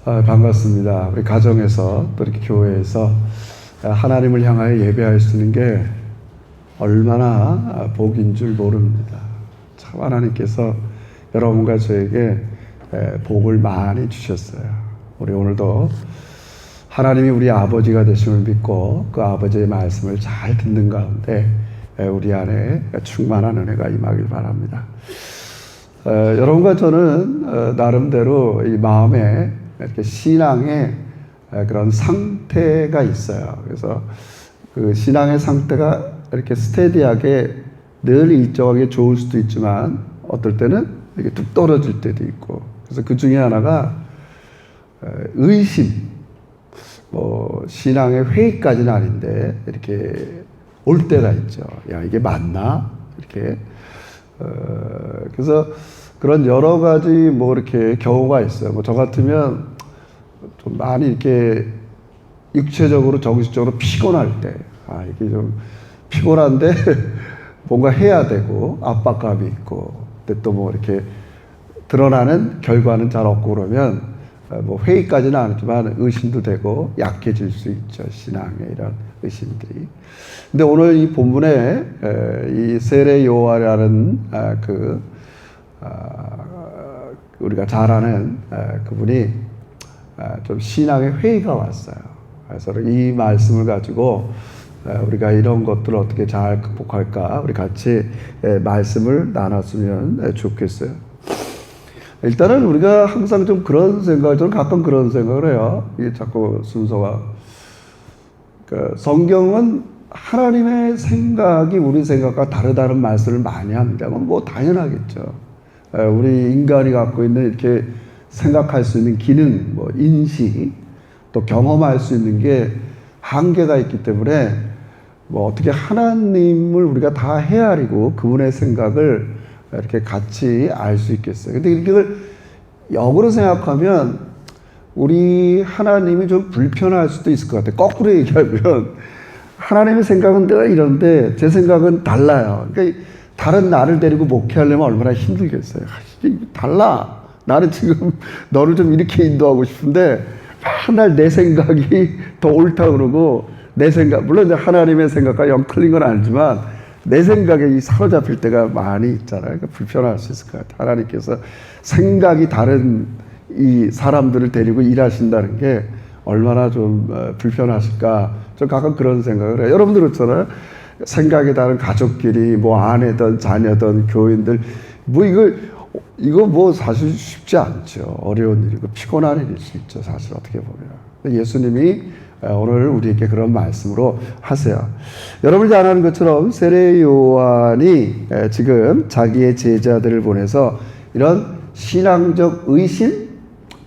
반갑습니다. 우리 가정에서 또 이렇게 교회에서 하나님을 향하여 예배할 수 있는 게 얼마나 복인 줄 모릅니다. 참 하나님께서 여러분과 저에게 복을 많이 주셨어요. 우리 오늘도 하나님이 우리 아버지가 되심을 믿고 그 아버지의 말씀을 잘 듣는 가운데 우리 안에 충만한 은혜가 임하길 바랍니다. 여러분과 저는 나름대로 이 마음에 이렇게 신앙의 그런 상태가 있어요. 그래서 그 신앙의 상태가 이렇게 스테디하게 늘 일정하게 좋을 수도 있지만 어떨 때는 이렇게 뚝 떨어질 때도 있고, 그래서 그 중에 하나가 의심, 신앙의 회의까지는 아닌데 이렇게 올 때가 있죠. 야, 이게 맞나? 이렇게. 그래서 그런 여러 가지 이렇게 경우가 있어요. 저 같으면 좀 많이 이렇게 육체적으로 정신적으로 피곤할 때, 이게 좀 피곤한데 뭔가 해야 되고 압박감이 있고, 근데 또 이렇게 드러나는 결과는 잘 없고 그러면 회의까지는 아니지만 의심도 되고 약해질 수 있죠. 신앙의 이런 의심들이. 근데 오늘 이 본문에 이 세례 요한이라는 우리가 잘 아는 그분이 좀 신앙의 회의가 왔어요. 그래서 이 말씀을 가지고 우리가 이런 것들을 어떻게 잘 극복할까, 우리 같이 말씀을 나눴으면 좋겠어요. 일단은 우리가 항상 좀 그런 생각, 저는 가끔 그런 생각을 해요. 이게 자꾸 순서가. 그러니까 성경은 하나님의 생각이 우리 생각과 다르다는 말씀을 많이 합니다. 당연하겠죠. 우리 인간이 갖고 있는 이렇게 생각할 수 있는 기능, 인식, 또 경험할 수 있는 게 한계가 있기 때문에 어떻게 하나님을 우리가 다 헤아리고 그분의 생각을 이렇게 같이 알 수 있겠어요. 근데 이걸 역으로 생각하면 우리 하나님이 좀 불편할 수도 있을 것 같아요. 거꾸로 얘기하면 하나님의 생각은 늘 이런데 제 생각은 달라요. 그러니까 다른 나를 데리고 목회하려면 얼마나 힘들겠어요. 달라. 나는 지금 너를 좀 이렇게 인도하고 싶은데 맨날 내 생각이 더 옳다 그러고, 내 생각, 물론 이제 하나님의 생각과 영 틀린 건 알지만 내 생각에 사로잡힐 때가 많이 있잖아요. 그러니까 불편할 수 있을 것 같아요. 하나님께서 생각이 다른 이 사람들을 데리고 일하신다는 게 얼마나 좀 불편하실까. 좀 가끔 그런 생각을 해요. 여러분들 그렇잖아요. 생각이 다른 가족끼리, 아내든 자녀든 교인들, 이거 사실 쉽지 않죠. 어려운 일이고 피곤한 일일 수 있죠. 사실 어떻게 보면. 예수님이 오늘 우리에게 그런 말씀으로 하세요. 여러분이 잘 아는 것처럼 세례 요한이 지금 자기의 제자들을 보내서 이런 신앙적 의심,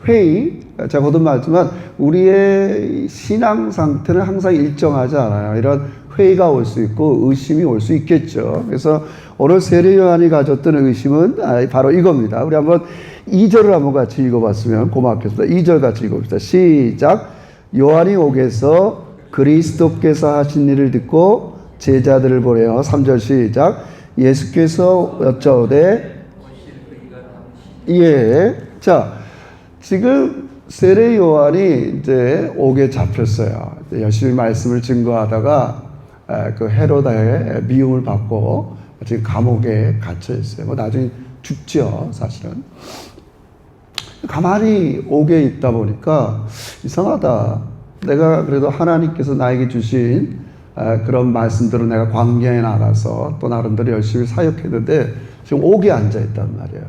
회의, 제가 거듭 말했지만 우리의 신앙 상태는 항상 일정하지 않아요. 이런 회의가 올 수 있고 의심이 올 수 있겠죠. 그래서 오늘 세례 요한이 가졌던 의심은 바로 이겁니다. 우리 한번 2절을 한번 같이 읽어봤으면 고맙겠습니다. 2절 같이 읽어봅시다. 시작. 요한이 옥에서 그리스도께서 하신 일을 듣고 제자들을 보내어 3절 시작. 예수께서 여짜오되, 예. 자, 지금 세례 요한이 이제 옥에 잡혔어요. 열심히 말씀을 증거하다가 그 헤로다의 미움을 받고 지금 감옥에 갇혀 있어요. 나중에 죽죠, 사실은. 가만히 옥에 있다 보니까 이상하다. 내가 그래도 하나님께서 나에게 주신 그런 말씀들을 내가 광야에 나가서 또 나름대로 열심히 사역했는데 지금 옥에 앉아 있단 말이에요.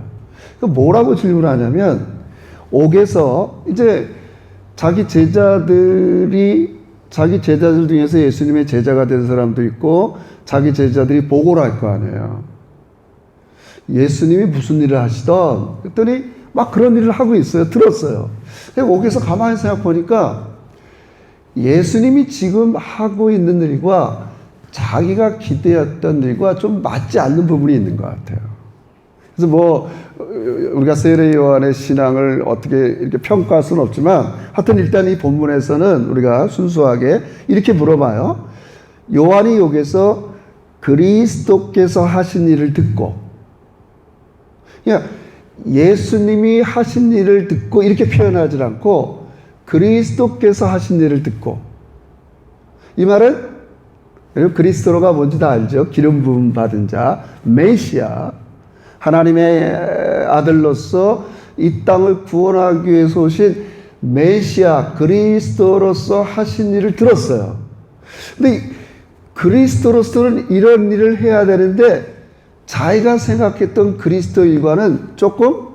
뭐라고 질문하냐면, 옥에서 이제 자기 제자들 중에서 예수님의 제자가 된 사람도 있고 자기 제자들이 보고를 할 거 아니에요. 예수님이 무슨 일을 하시던, 그랬더니 막 그런 일을 하고 있어요. 들었어요. 옥에서 가만히 생각해 보니까 예수님이 지금 하고 있는 일과 자기가 기대했던 일과 좀 맞지 않는 부분이 있는 것 같아요. 그래서 우리가 세례 요한의 신앙을 어떻게 이렇게 평가할 수는 없지만 하여튼 일단 이 본문에서는 우리가 순수하게 이렇게 물어봐요. 요한이 여기서 그리스도께서 하신 일을 듣고, 그러니까 예수님이 하신 일을 듣고 이렇게 표현하지 않고 그리스도께서 하신 일을 듣고, 이 말은 그리스도로가 뭔지 다 알죠. 기름 부음 받은 자, 메시아, 하나님의 아들로서 이 땅을 구원하기 위해서 오신 메시아 그리스도로서 하신 일을 들었어요. 근데 그리스도로서는 이런 일을 해야 되는데 자기가 생각했던 그리스도 일과는 조금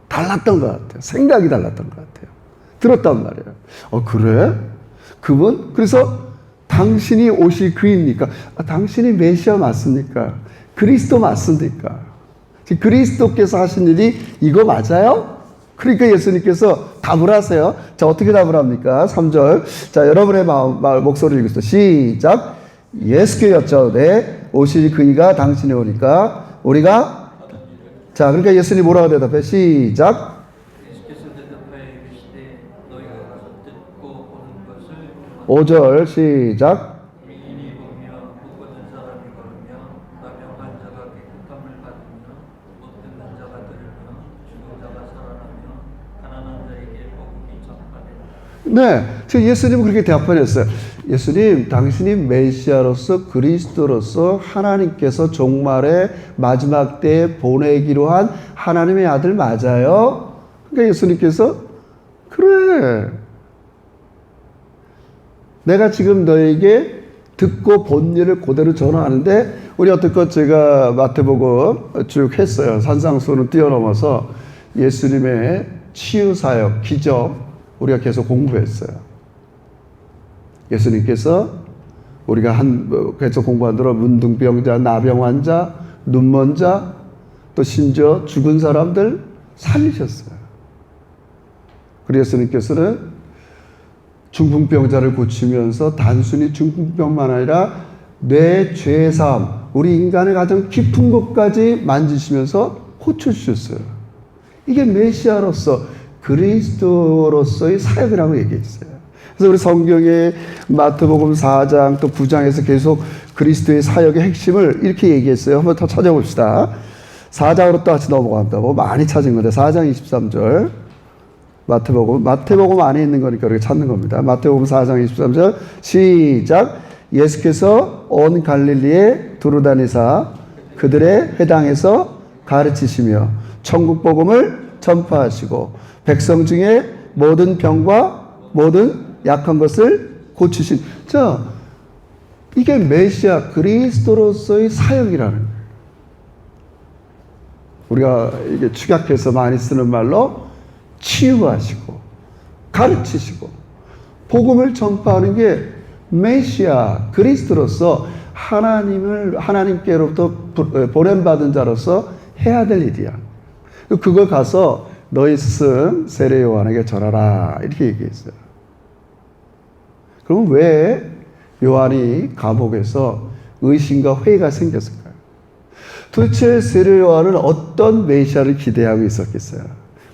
달랐던 것 같아요. 생각이 달랐던 것 같아요. 들었단 말이에요. 그래? 그분? 그래서 당신이 오실 그입니까? 당신이 메시아 맞습니까? 그리스도 맞습니까? 그리스도께서 하신 일이 이거 맞아요? 그러니까 예수님께서 답을 하세요. 자, 어떻게 답을 합니까? 3절. 자, 여러분의 목소리를 읽겠습니다. 시작. 예수께 여쭤오되 오실 그이가 당신이 오니까 우리가, 자, 그러니까 예수님이 뭐라고 대답해? 시작. 예수께서 대답하여 이르시되 너희가 가서 듣고 보는 것을 5절 시작. 의인이 보며 못걷는 사람이 걸으며 나병 환자가 깨끗함을 받으며 못 듣는 자가 들으며 죽은 자가 살아나며 가난한 자에게 복음이 전파되라. 네, 지금 예수님은 그렇게 대답하셨어요. 예수님, 당신이 메시아로서 그리스도로서 하나님께서 종말의 마지막 때에 보내기로 한 하나님의 아들 맞아요? 그러니까 예수님께서 그래, 내가 지금 너에게 듣고 본 일을 그대로 전하는데, 우리 어떻게 제가 마태복음 쭉 했어요. 산상수훈을 뛰어넘어서 예수님의 치유사역, 기적 우리가 계속 공부했어요. 예수님께서 우리가 계속 공부한 대로 문둥병자, 나병 환자, 눈먼 자, 또 심지어 죽은 사람들 살리셨어요. 그리고 예수님께서는 중풍병자를 고치면서 단순히 중풍병만 아니라 뇌 죄사함, 우리 인간의 가장 깊은 곳까지 만지시면서 고쳐주셨어요. 이게 메시아로서 그리스도로서의 사역이라고 얘기했어요. 그래서 우리 성경의 마태복음 4장 또 9장에서 계속 그리스도의 사역의 핵심을 이렇게 얘기했어요. 한번 더 찾아봅시다. 4장으로 또 같이 넘어갑니다. 뭐 많이 찾은 건데 4장 23절 마태복음 안에 있는 거니까 이렇게 찾는 겁니다. 마태복음 4장 23절 시작. 예수께서 온 갈릴리에 두루다니사 그들의 회당에서 가르치시며 천국 복음을 전파하시고 백성 중에 모든 병과 모든 약한 것을 고치신. 자, 이게 메시아 그리스도로서의 사역이라는 거예요. 우리가 이게 축약해서 많이 쓰는 말로 치유하시고 가르치시고 복음을 전파하는 게 메시아 그리스도로서 하나님께로부터 보냄받은 자로서 해야 될 일이야. 그걸 가서 너희 스승 세례 요한에게 전하라 이렇게 얘기했어요. 그럼 왜 요한이 감옥에서 의심과 회의가 생겼을까요? 도대체 세례 요한은 어떤 메시아를 기대하고 있었겠어요?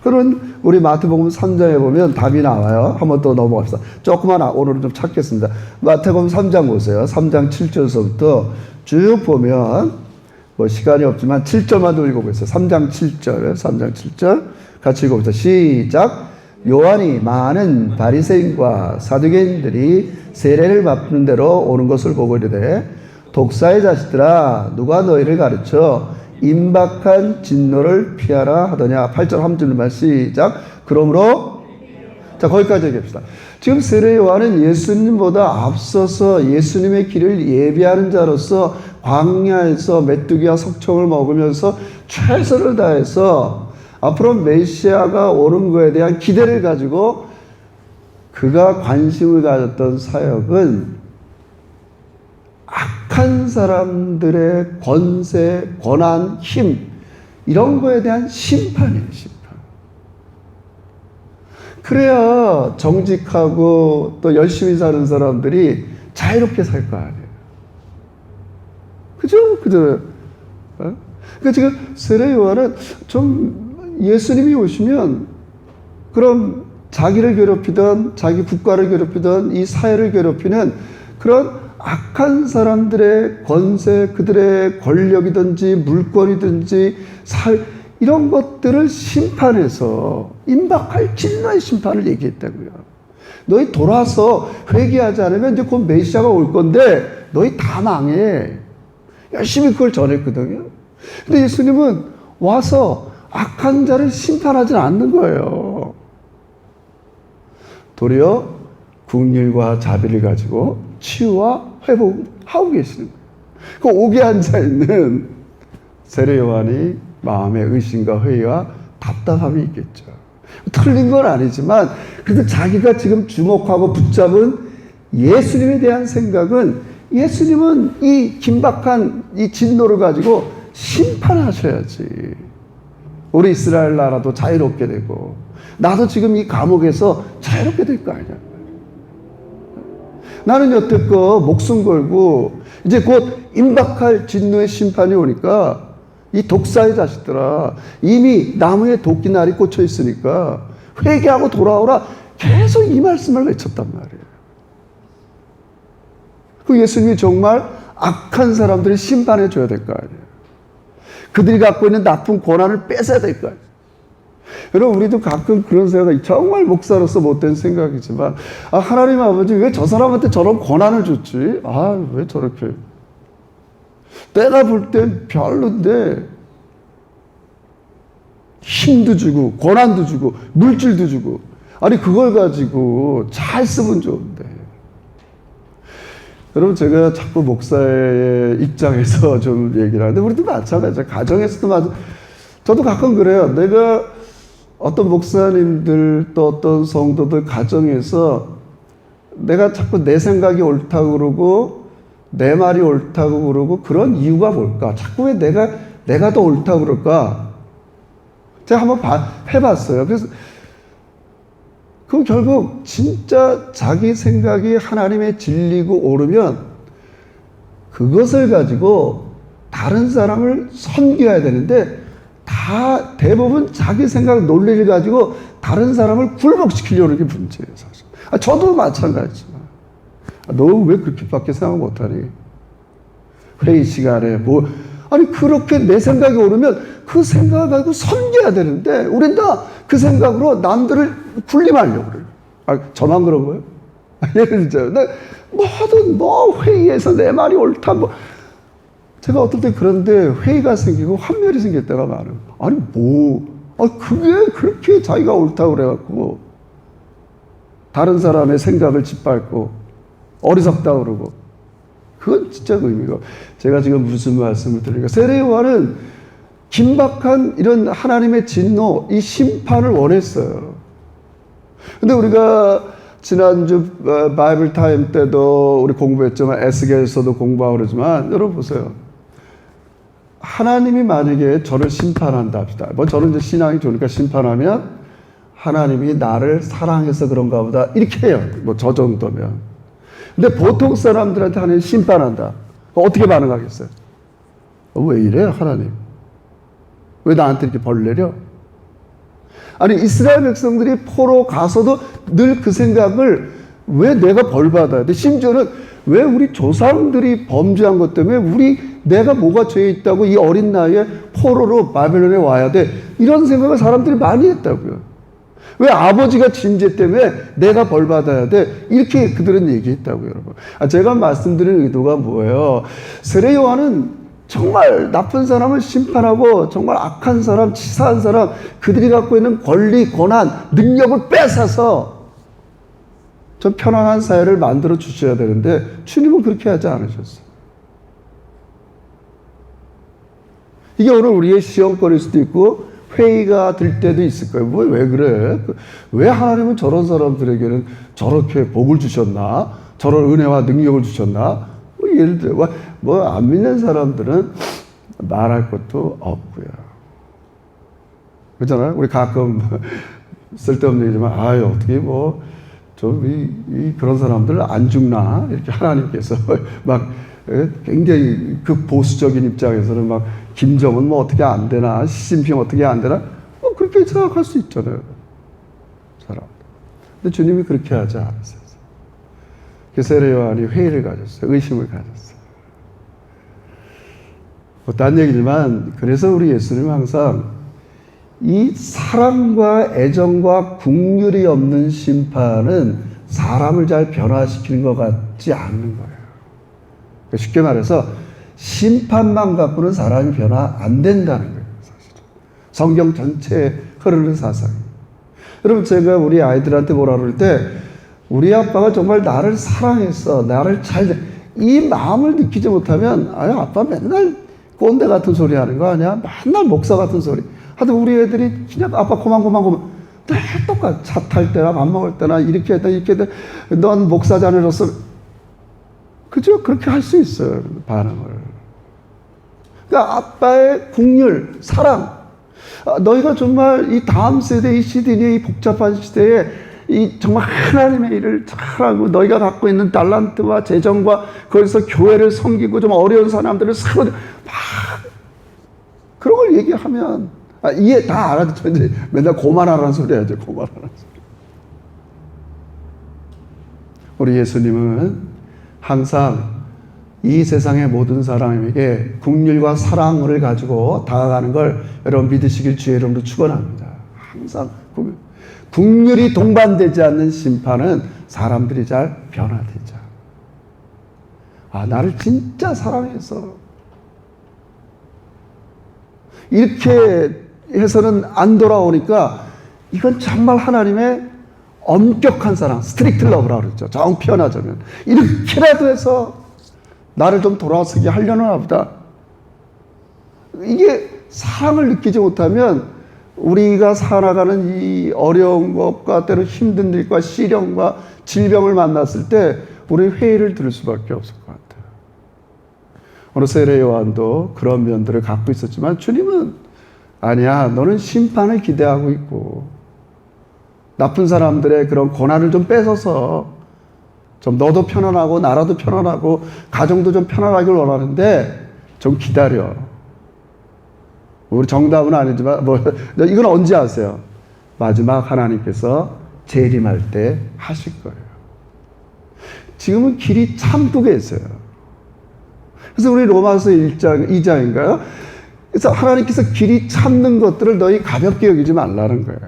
그런 우리 마태복음 3장에 보면 답이 나와요. 한번 또 넘어갑시다. 조금만 오늘은 좀 찾겠습니다. 마태복음 3장 보세요. 3장 7절서부터 쭉 보면 뭐 시간이 없지만 7절만 더 읽어보겠어요. 3장 7절 같이 읽어봅시다. 시작. 요한이 많은 바리새인과 사두개인들이 세례를 받는 대로 오는 것을 보고 이르되 독사의 자식들아 누가 너희를 가르쳐 임박한 진노를 피하라 하더냐. 8절 한 줄만 시작. 그러므로 자 거기까지 얘기합시다. 지금 세례 요한은 예수님보다 앞서서 예수님의 길을 예비하는 자로서 광야에서 메뚜기와 석청을 먹으면서 최선을 다해서 앞으로 메시아가 오는 것에 대한 기대를 가지고 그가 관심을 가졌던 사역은 악한 사람들의 권세, 권한, 힘 이런 거에 대한 심판이에요. 심판. 그래야 정직하고 또 열심히 사는 사람들이 자유롭게 살 거 아니에요. 그죠? 그러니까 지금 세례 요한은 좀 예수님이 오시면 그럼 자기를 괴롭히던 자기 국가를 괴롭히던 이 사회를 괴롭히는 그런 악한 사람들의 권세, 그들의 권력이든지 물권이든지 이런 것들을 심판해서 임박할 진노의 심판을 얘기했다고요. 너희 돌아서 회개하지 않으면 이제 곧 메시아가 올 건데 너희 다 망해. 열심히 그걸 전했거든요. 근데 예수님은 와서 악한 자를 심판하지 않는 거예요. 도리어 긍휼과 자비를 가지고 치유와 회복하고 계시는 거예요. 그 옥에 앉아있는 세례 요한이 마음에 의심과 회의와 답답함이 있겠죠. 틀린 건 아니지만 그래도 자기가 지금 주목하고 붙잡은 예수님에 대한 생각은 예수님은 이 긴박한 이 진노를 가지고 심판하셔야지. 우리 이스라엘 나라도 자유롭게 되고 나도 지금 이 감옥에서 자유롭게 될 거 아니야. 나는 여태껏 목숨 걸고 이제 곧 임박할 진노의 심판이 오니까 이 독사의 자식들아 이미 나무에 도끼날이 꽂혀 있으니까 회개하고 돌아오라 계속 이 말씀을 외쳤단 말이에요. 그 예수님이 정말 악한 사람들을 심판해 줘야 될 거 아니에요. 그들이 갖고 있는 나쁜 권한을 뺏어야 될 거 아니에요. 여러분 우리도 가끔 그런 생각이 정말 목사로서 못된 생각이지만 하나님 아버지 왜 저 사람한테 저런 권한을 줬지? 왜 저렇게 내가 볼 땐 별론데 힘도 주고 권한도 주고 물질도 주고 아니 그걸 가지고 잘 쓰면 좋은데 여러분 제가 자꾸 목사의 입장에서 좀 얘기를 하는데 우리도 마찬가지예요. 가정에서도 저도 가끔 그래요. 내가 어떤 목사님들 또 어떤 성도들 가정에서 내가 자꾸 내 생각이 옳다고 그러고 내 말이 옳다고 그러고 그런 이유가 뭘까? 자꾸 왜 내가 더 옳다고 그럴까? 제가 한번 해봤어요. 그래서 그럼 결국 진짜 자기 생각이 하나님의 진리고 옳으면 그것을 가지고 다른 사람을 섬겨야 되는데 대부분 자기 생각 논리를 가지고 다른 사람을 굴복시키려는 게 문제예요, 사실. 저도 마찬가지지만. 너 왜 그렇게밖에 생각 못하니? 회의 시간에 아니, 그렇게 내 생각이 오르면 그 생각을 가지고 섬겨야 되는데, 우린 다 그 생각으로 남들을 군림하려고 그래요. 저만 그런 거예요? 예를 들자면, 모든 회의에서 내 말이 옳다, 제가 어떨 때 그런데 회의가 생기고 환멸이 생길 때가 많아요. 아니, 그게 그렇게 자기가 옳다고 그래갖고, 다른 사람의 생각을 짓밟고, 어리석다고 그러고, 그건 진짜 의미가. 제가 지금 무슨 말씀을 드리니까, 세례 요한은 긴박한 이런 하나님의 진노, 이 심판을 원했어요. 근데 우리가 지난주 바이블 타임 때도 우리 공부했지만, 에스겔서도 공부하고 그러지만, 여러분 보세요. 하나님이 만약에 저를 심판한다 합시다. 저는 이제 신앙이 좋으니까 심판하면 하나님이 나를 사랑해서 그런가 보다. 이렇게 해요. 저 정도면. 근데 보통 사람들한테 하나님 심판한다. 어떻게 반응하겠어요? 왜 이래, 하나님? 왜 나한테 이렇게 벌 내려? 아니, 이스라엘 백성들이 포로 가서도 늘 그 생각을 왜 내가 벌 받아야 돼? 심지어는 왜 우리 조상들이 범죄한 것 때문에 내가 뭐가 죄에 있다고 이 어린 나이에 포로로 바벨론에 와야 돼? 이런 생각을 사람들이 많이 했다고요. 왜 아버지가 진 죄 때문에 내가 벌 받아야 돼? 이렇게 그들은 얘기했다고요, 여러분. 제가 말씀드린 의도가 뭐예요? 세례 요한은 정말 나쁜 사람을 심판하고 정말 악한 사람, 치사한 사람, 그들이 갖고 있는 권리, 권한, 능력을 뺏어서 좀 편안한 사회를 만들어 주셔야 되는데 주님은 그렇게 하지 않으셨어요. 이게 오늘 우리의 시험거리일 수도 있고 회의가 될 때도 있을 거예요. 왜 그래? 왜 하나님은 저런 사람들에게는 저렇게 복을 주셨나? 저런 은혜와 능력을 주셨나? 예를 들어 안 믿는 사람들은 말할 것도 없고요. 그렇잖아요? 우리 가끔 쓸데없는 얘기지만 어떻게 그런 사람들 안 죽나? 이렇게 하나님께서 굉장히 보수적인 입장에서는 김정은 어떻게 안 되나? 시진핑 어떻게 안 되나? 그렇게 생각할 수 있잖아요. 사람. 근데 주님이 그렇게 하지 않았어요. 세례 요한이 회의를 가졌어요. 의심을 가졌어요. 딴 얘기지만, 그래서 우리 예수님은 항상 이 사랑과 애정과 긍휼이 없는 심판은 사람을 잘 변화시키는 것 같지 않는 거예요. 쉽게 말해서 심판만 갖고는 사람이 변화 안 된다는 거예요. 사실 성경 전체에 흐르는 사상이에요. 여러분, 제가 우리 아이들한테 뭐라 그럴 때 우리 아빠가 정말 나를 사랑했어, 나를 이 마음을 느끼지 못하면 아빠 맨날 꼰대 같은 소리 하는 거 아니야? 맨날 목사 같은 소리 하여튼 우리 애들이 그냥 아빠 고만 다 똑같아. 차 탈 때나 밥 먹을 때나 이렇게 했다 넌 목사 자녀로서 그죠? 그렇게 할 수 있어요. 반응을. 그러니까 아빠의 국률, 사랑. 너희가 정말 이 다음 세대, 이 시대의 이 복잡한 시대에 이 정말 하나님의 일을 잘하고 너희가 갖고 있는 달란트와 재정과 거기서 교회를 섬기고 좀 어려운 사람들을 막 그런 걸 얘기하면 이해 다 알아듣죠. 이제 맨날 고만하라는 소리 하죠. 고만하라는 소리. 우리 예수님은 항상 이 세상의 모든 사람에게 긍휼과 사랑을 가지고 다가가는 걸 여러분 믿으시길 주의 이름으로 축원합니다. 항상 긍휼이 동반되지 않는 심판은 사람들이 잘 변화되죠. 나를 진짜 사랑해서 이렇게 해서는 안 돌아오니까 이건 정말 하나님의 엄격한 사랑, 스트릭트 러브라고 그러죠. 정편하자면 이렇게라도 해서 나를 좀 돌아서게 하려나 보다. 이게 사랑을 느끼지 못하면 우리가 살아가는 이 어려운 것과 때로 힘든 일과 시련과 질병을 만났을 때 우리 회의를 들을 수밖에 없을 것 같아요. 오늘 세례 요한도 그런 면들을 갖고 있었지만 주님은 아니야, 너는 심판을 기대하고 있고 나쁜 사람들의 그런 고난을 좀 뺏어서 좀 너도 편안하고 나라도 편안하고 가정도 좀 편안하길 원하는데 좀 기다려. 우리 정답은 아니지만 이건 언제 하세요? 마지막 하나님께서 재림할 때 하실 거예요. 지금은 길이 참고 계세요. 그래서 우리 로마서 1장 2장인가요? 그래서 하나님께서 길이 참는 것들을 너희 가볍게 여기지 말라는 거예요.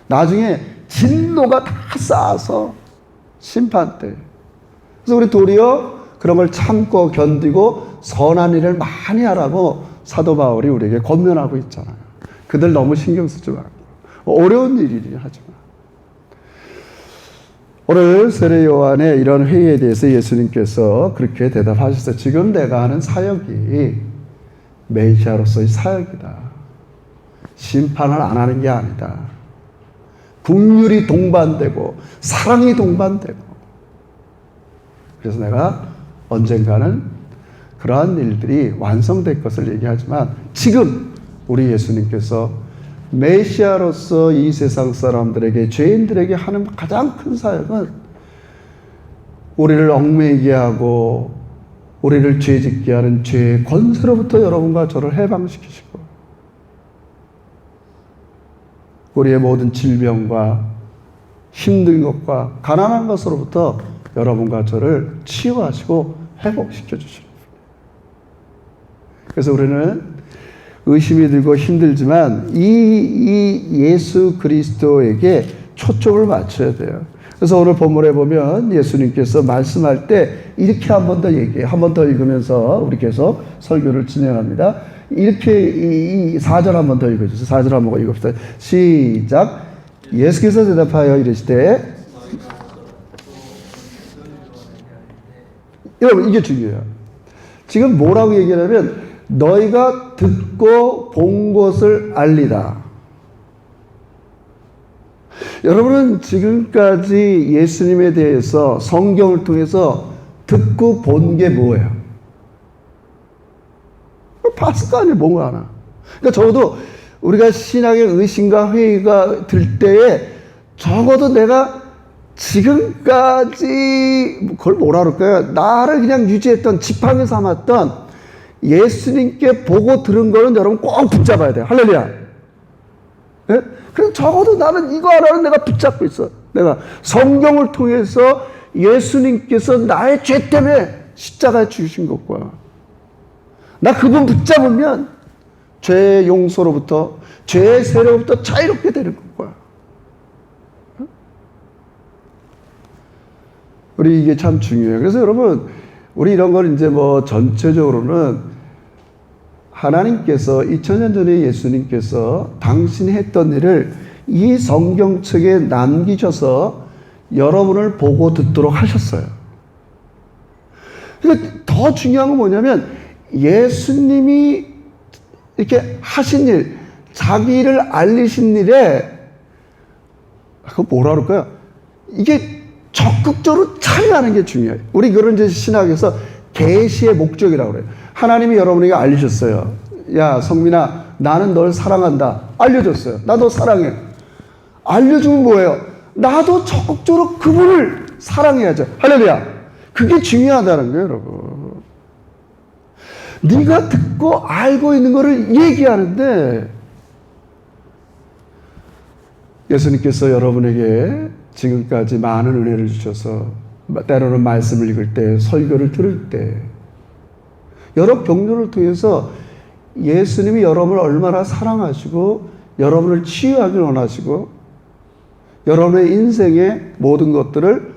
나중에 진노가 다 쌓아서 심판 때. 그래서 우리 도리어 그런 걸 참고 견디고 선한 일을 많이 하라고 사도 바울이 우리에게 권면하고 있잖아요. 그들 너무 신경 쓰지 말고. 어려운 일이긴 하지만. 오늘 세례 요한의 이런 회의에 대해서 예수님께서 그렇게 대답하셨어요. 지금 내가 하는 사역이 메시아로서의 사역이다. 심판을 안 하는 게 아니다. 긍휼이 동반되고 사랑이 동반되고 그래서 내가 언젠가는 그러한 일들이 완성될 것을 얘기하지만 지금 우리 예수님께서 메시아로서 이 세상 사람들에게 죄인들에게 하는 가장 큰 사역은 우리를 얽매이게 하고 우리를 죄짓게 하는 죄의 권세로부터 여러분과 저를 해방시키시고 우리의 모든 질병과 힘든 것과 가난한 것으로부터 여러분과 저를 치유하시고 회복시켜 주십니다. 그래서 우리는 의심이 들고 힘들지만 이 예수 그리스도에게 초점을 맞춰야 돼요. 그래서 오늘 본문에 보면 예수님께서 말씀할 때 이렇게 한 번 더 얘기해요. 한 번 더 읽으면서 우리 계속 설교를 진행합니다. 이렇게 이 4절 한 번 더 읽어주세요. 4절 한 번 읽읍시다. 시작. 예수께서 대답하여 이르시되 여러분 이게 중요해요. 지금 뭐라고 얘기하냐면 너희가 듣고 본 것을 알리라. 여러분은 지금까지 예수님에 대해서 성경을 통해서 듣고 본 게 뭐예요? 봤을 거 아니에요, 뭔가 하나. 그러니까 적어도 우리가 신앙의 의심과 회의가 들 때에 적어도 내가 지금까지 그걸 뭐라 그럴까요? 나를 그냥 유지했던 지팡이 삼았던 예수님께 보고 들은 거는 여러분 꼭 붙잡아야 돼요. 할렐루야. 네? 그래서 적어도 나는 이거 하나는 내가 붙잡고 있어. 내가 성경을 통해서 예수님께서 나의 죄 때문에 십자가에 죽으신 것과 나 그분 붙잡으면 죄의 용서로부터 죄의 세로부터 자유롭게 되는 것과 우리 이게 참 중요해요. 그래서 여러분, 우리 이런 걸 이제 뭐 전체적으로는 하나님께서 2000년 전에 예수님께서 당신이 했던 일을 이 성경책에 남기셔서 여러분을 보고 듣도록 하셨어요. 그러니까 더 중요한 건 뭐냐면 예수님이 이렇게 하신 일, 자기를 알리신 일에 그거 뭐라 그럴까요? 이게 적극적으로 참여하는 게 중요해요. 우리 그런 이제 신학에서 계시의 목적이라고 그래요. 하나님이 여러분에게 알리셨어요. 야, 성민아, 나는 널 사랑한다. 알려줬어요. 나 너 사랑해. 알려주면 뭐예요? 나도 적극적으로 그분을 사랑해야죠. 할렐루야. 그게 중요하다는 거예요, 여러분. 네가 듣고 알고 있는 거를 얘기하는데 예수님께서 여러분에게 지금까지 많은 은혜를 주셔서 때로는 말씀을 읽을 때, 설교를 들을 때 여러 경로를 통해서 예수님이 여러분을 얼마나 사랑하시고 여러분을 치유하길 원하시고 여러분의 인생의 모든 것들을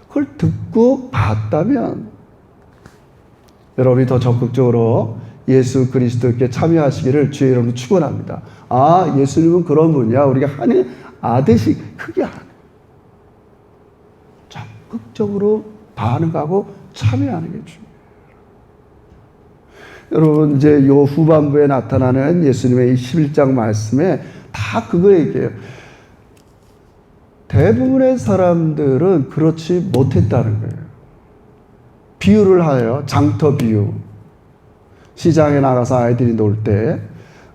그걸 듣고 봤다면 여러분이 더 적극적으로 예수 그리스도께 참여하시기를 주의 이름으로 축원합니다. 아, 예수님은 그런 분이야. 우리가 하나님 아듯이 그게 아니에요. 적극적으로 반응하고 참여하는 게 중요해요. 여러분, 이제 요 후반부에 나타나는 예수님의 11장 말씀에 다 그거 얘기해요. 대부분의 사람들은 그렇지 못했다는 거예요. 비유를 하여 장터 비유. 시장에 나가서 아이들이 놀 때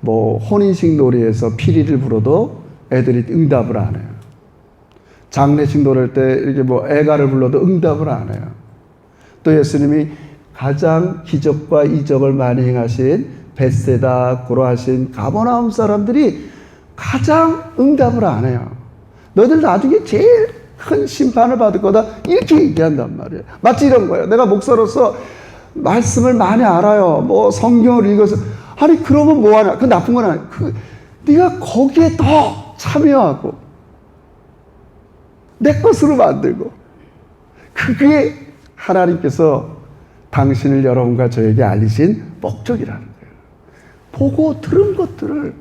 뭐 혼인식 놀이에서 피리를 불어도 애들이 응답을 안 해요. 장례식 노래할 때 이렇게 뭐 애가를 불러도 응답을 안 해요. 또 예수님이 가장 기적과 이적을 많이 행하신 벳세다, 고라신, 가버나움 사람들이 가장 응답을 안 해요. 너희들 나중에 제일 큰 심판을 받을 거다. 이렇게 얘기한단 말이에요. 마치 이런 거예요. 내가 목사로서 말씀을 많이 알아요. 뭐 성경을 읽어서. 아니, 그러면 뭐하냐. 그 나쁜 건 아니에요. 네가 거기에 더 참여하고 내 것으로 만들고 그게 하나님께서 당신을 여러분과 저에게 알리신 목적이라는 거예요. 보고 들은 것들을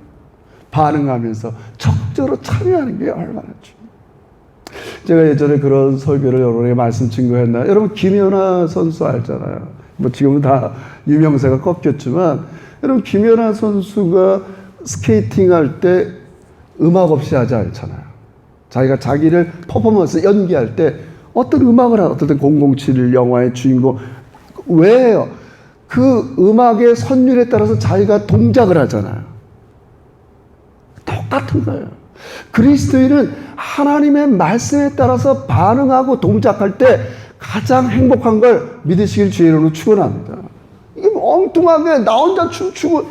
반응하면서 적극적으로 참여하는 게 얼마나 중요해요. 제가 예전에 그런 설교를 여러분에게 말씀 증거했나요? 여러분, 김연아 선수 알잖아요. 뭐 지금은 다 유명세가 꺾였지만 여러분, 김연아 선수가 스케이팅 할 때 음악 없이 하지 않잖아요. 자기가 자기를 퍼포먼스 연기할 때 어떤 음악을 하나, 어떤 007 영화의 주인공 왜 해요? 그 음악의 선율에 따라서 자기가 동작을 하잖아요. 똑같은 거예요. 그리스도인은 하나님의 말씀에 따라서 반응하고 동작할 때 가장 행복한 걸 믿으시길 주의 이름으로 축원합니다. 이게 엉뚱하게 나 혼자 춤추고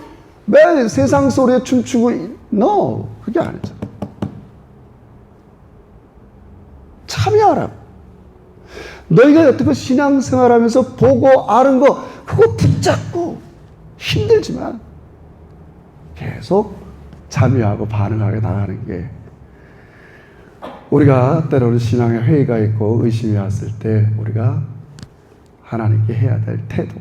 매 세상 소리에 춤추고 no, 그게 아니죠. 참여하라. 너희가 여태껏 신앙생활하면서 보고 아는 거 그거 붙잡고 힘들지만 계속 참여하고 반응하게 나가는 게 우리가 때로는 신앙의 회의가 있고 의심이 왔을 때 우리가 하나님께 해야 될 태도.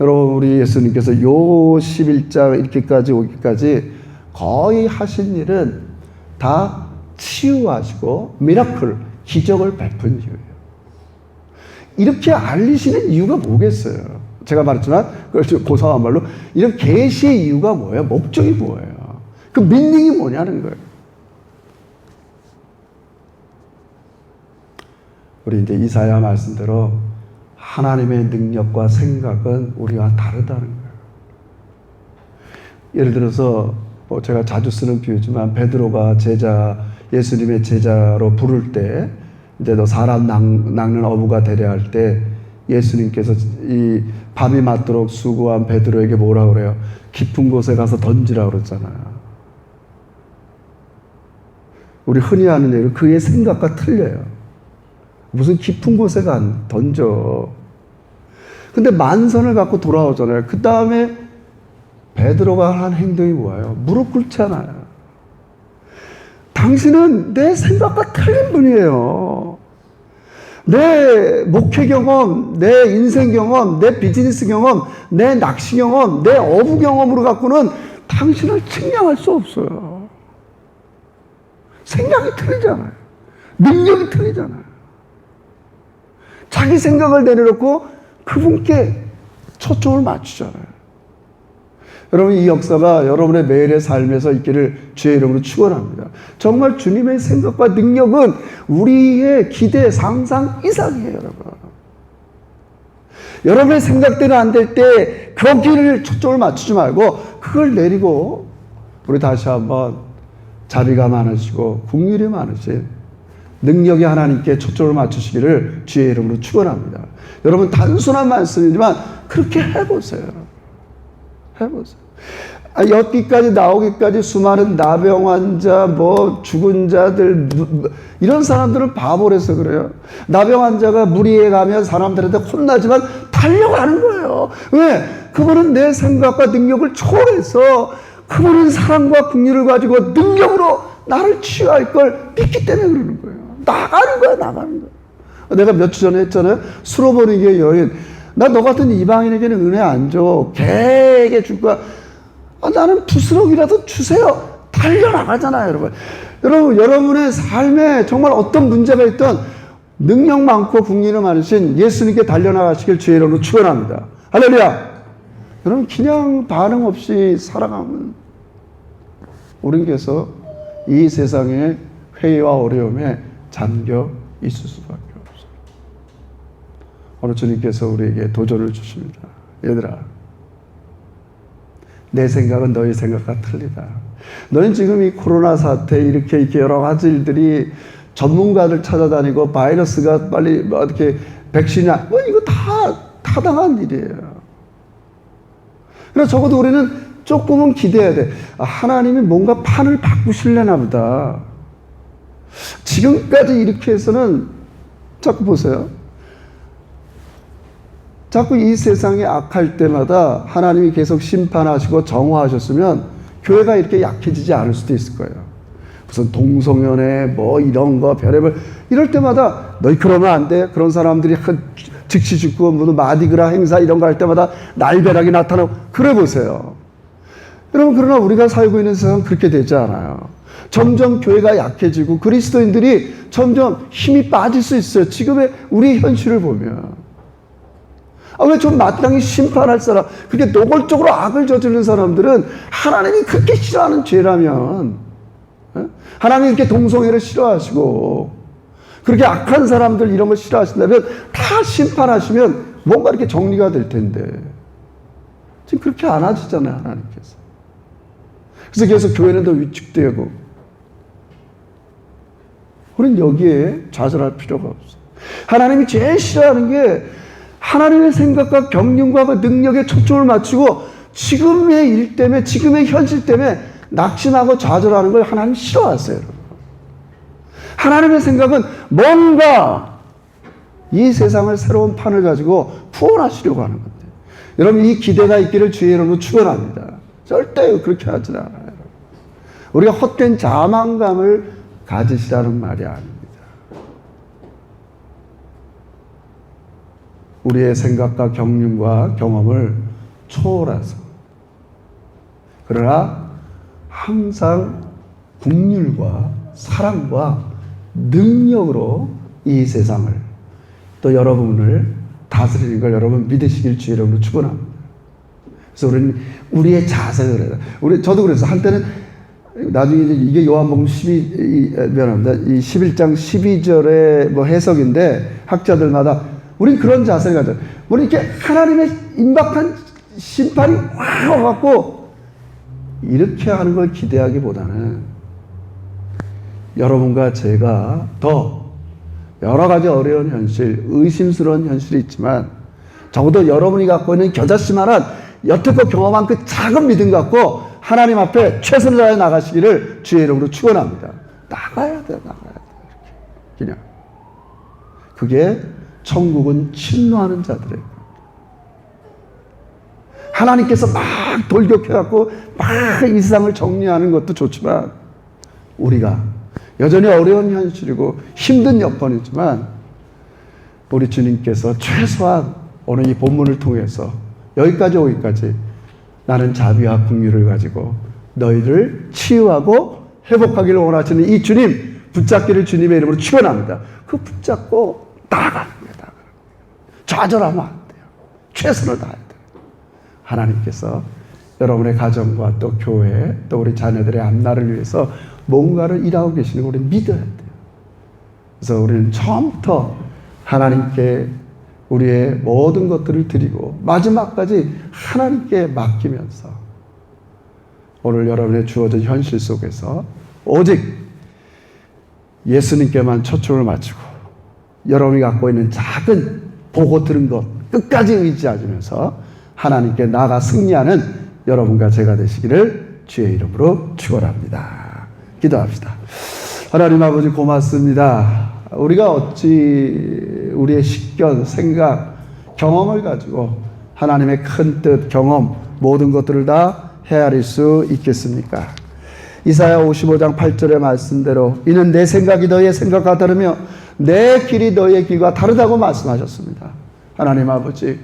여러분, 우리 예수님께서 요 11장 이렇게까지 오기까지 거의 하신 일은 다 치유하시고 미라클, 기적을 베푼 이유예요. 이렇게 알리시는 이유가 뭐겠어요? 제가 말했지만 그걸 좀 고상한 말로 이런 계시의 이유가 뭐예요? 목적이 뭐예요? 그 미닝이 뭐냐는 거예요. 우리 이제 이사야 말씀대로 하나님의 능력과 생각은 우리와 다르다는 거예요. 예를 들어서 뭐 제가 자주 쓰는 비유지만 베드로가 예수님의 제자로 부를 때 이제 너 사람 낚는 어부가 되려 할 때 예수님께서 이 밤이 맞도록 수고한 베드로에게 뭐라 그래요? 깊은 곳에 가서 던지라 그랬잖아요. 우리 흔히 하는 얘기는 그의 생각과 틀려요. 무슨 깊은 곳에 던져. 근데 만선을 갖고 돌아오잖아요. 그 다음에 베드로가 한 행동이 뭐예요? 무릎 꿇잖아요. 당신은 내 생각과 틀린 분이에요. 내 목회 경험, 내 인생 경험, 내 비즈니스 경험, 내 낚시 경험, 내 어부 경험으로 갖고는 당신을 측량할 수 없어요. 생각이 틀리잖아요. 능력이 틀리잖아요. 자기 생각을 내려놓고 그분께 초점을 맞추잖아요. 여러분, 이 역사가 여러분의 매일의 삶에서 있기를 주의 이름으로 축원합니다. 정말 주님의 생각과 능력은 우리의 기대, 상상 이상이에요, 여러분. 여러분의 생각대로 안 될 때 거기를 초점을 맞추지 말고 그걸 내리고 우리 다시 한번 자비가 많으시고 국률이 많으신 능력이 하나님께 초점을 맞추시기를 주의 이름으로 축원합니다. 여러분, 단순한 말씀이지만 그렇게 해보세요. 해보세요. 여기까지 나오기까지 수많은 나병 환자, 죽은 자들, 이런 사람들은 바보라서 그래요. 나병 환자가 무리에 가면 사람들한테 혼나지만 달려가는 거예요. 왜? 그분은 내 생각과 능력을 초월해서 그분은 사랑과 긍휼을 가지고 능력으로 나를 치유할 걸 믿기 때문에 그러는 거예요. 나가는 거야, 나가는 거야. 내가 몇 주 전에 했잖아요. 수로보니게 여인. 나 너 같은 이방인에게는 은혜 안 줘. 개에게 줄 거야. 나는 부스럭이라도 주세요. 달려나가잖아요, 여러분. 여러분의 삶에 정말 어떤 문제가 있던 능력 많고 국리는 많으신 예수님께 달려나가시길 주의 이름으로 축원합니다. 할렐루야. 여러분, 그냥 반응 없이 살아가면 우리께서 이 세상의 회의와 어려움에 잠겨 있을 수밖에 없어요. 오늘 주님께서 우리에게 도전을 주십니다. 얘들아, 내 생각은 너희 생각과 틀리다. 너는 지금 이 코로나 사태 이렇게 여러 가지 일들이 전문가들 찾아다니고 바이러스가 빨리 어떻게 백신이 이거 다 타당한 일이에요. 그래서 적어도 우리는 조금은 기대해야 돼. 하나님이 뭔가 판을 바꾸실래나 보다. 지금까지 이렇게 해서는 자꾸 보세요. 자꾸 이 세상이 악할 때마다 하나님이 계속 심판하시고 정화하셨으면 교회가 이렇게 약해지지 않을 수도 있을 거예요. 무슨 동성연애 이런 거 별의별 이럴 때마다 너희 그러면 안 돼. 그런 사람들이 즉시 죽고 무슨 마디그라 행사 이런 거 할 때마다 날벼락이 나타나고 그래 보세요. 여러분, 그러나 우리가 살고 있는 세상은 그렇게 되지 않아요. 점점 교회가 약해지고 그리스도인들이 점점 힘이 빠질 수 있어요. 지금의 우리 현실을 보면. 왜 좀 마땅히 심판할 사람, 그렇게 노골적으로 악을 저지르는 사람들은 하나님이 그렇게 싫어하는 죄라면, 하나님이 이렇게 동성애를 싫어하시고, 그렇게 악한 사람들 이런 걸 싫어하신다면 다 심판하시면 뭔가 이렇게 정리가 될 텐데, 지금 그렇게 안 하시잖아요, 하나님께서. 그래서 계속 교회는 더 위축되고, 우리는 여기에 좌절할 필요가 없어요. 하나님이 제일 싫어하는 게 하나님의 생각과 경륜과 그 능력에 초점을 맞추고 지금의 일 때문에, 지금의 현실 때문에 낙심하고 좌절하는 걸 하나님 싫어하세요. 하나님의 생각은 뭔가 이 세상을 새로운 판을 가지고 구원하시려고 하는 건데, 여러분, 이 기대가 있기를 주의 이름으로 축원합니다. 절대 그렇게 하지 않아요. 우리가 헛된 자만감을 가지시라는 말이 아닙니다. 우리의 생각과 경륜과 경험을 초월해서, 그러나 항상 긍휼과 사랑과 능력으로 이 세상을 또 여러분을 다스리는 걸 여러분 믿으시길 주의 이름으로 축원합니다. 그래서 우리는 우리의 자세를 해요. 저도 그래서 한때는 나중에 이게 요한복음 11장 12절의 해석인데 학자들마다 우린 그런 자세를 가져요. 우리 이렇게 하나님의 임박한 심판이 확 와갖고 이렇게 하는 걸 기대하기보다는 여러분과 제가 더 여러 가지 어려운 현실, 의심스러운 현실이 있지만 적어도 여러분이 갖고 있는 겨자씨만한 여태껏 경험한 그 작은 믿음 갖고 하나님 앞에 최선을 다해 나가시기를 주의 이름으로 축원합니다. 나가야 돼. 그냥 그게 천국은 침노하는 자들이에요. 하나님께서 막 돌격해갖고 막 이 세상을 정리하는 것도 좋지만 우리가 여전히 어려운 현실이고 힘든 여건이지만 우리 주님께서 최소한 오늘 이 본문을 통해서 여기까지 오기까지 나는 자비와 긍휼을 가지고 너희를 치유하고 회복하기를 원하시는 이 주님 붙잡기를 주님의 이름으로 축원합니다. 그 붙잡고 나아가는 거예요. 좌절하면 안 돼요. 최선을 다해야 돼요. 하나님께서 여러분의 가정과 또 교회 또 우리 자녀들의 앞날을 위해서 뭔가를 일하고 계시는 걸 우리 믿어야 돼요. 그래서 우리는 처음부터 하나님께 우리의 모든 것들을 드리고 마지막까지 하나님께 맡기면서 오늘 여러분의 주어진 현실 속에서 오직 예수님께만 초점을 맞추고 여러분이 갖고 있는 작은 보고 들은 것 끝까지 의지하면서 하나님께 나아가 승리하는 여러분과 제가 되시기를 주의 이름으로 축원합니다. 기도합시다. 하나님 아버지 고맙습니다. 우리가 어찌 우리의 식견, 생각, 경험을 가지고 하나님의 큰 뜻, 경험 모든 것들을 다 헤아릴 수 있겠습니까? 이사야 55장 8절의 말씀대로 이는 내 생각이 너희의 생각과 다르며 내 길이 너희의 길과 다르다고 말씀하셨습니다. 하나님 아버지,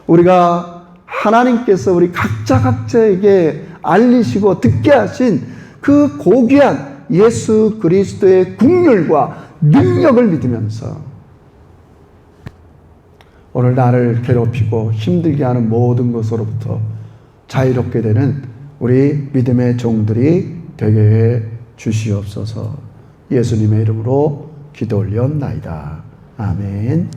우리가 하나님께서 우리 각자에게 알리시고 듣게 하신 그 고귀한 예수 그리스도의 긍휼과 능력을 믿으면서 오늘 나를 괴롭히고 힘들게 하는 모든 것으로부터 자유롭게 되는 우리 믿음의 종들이 되게 해 주시옵소서. 예수님의 이름으로 기도 올렸나이다. 아멘.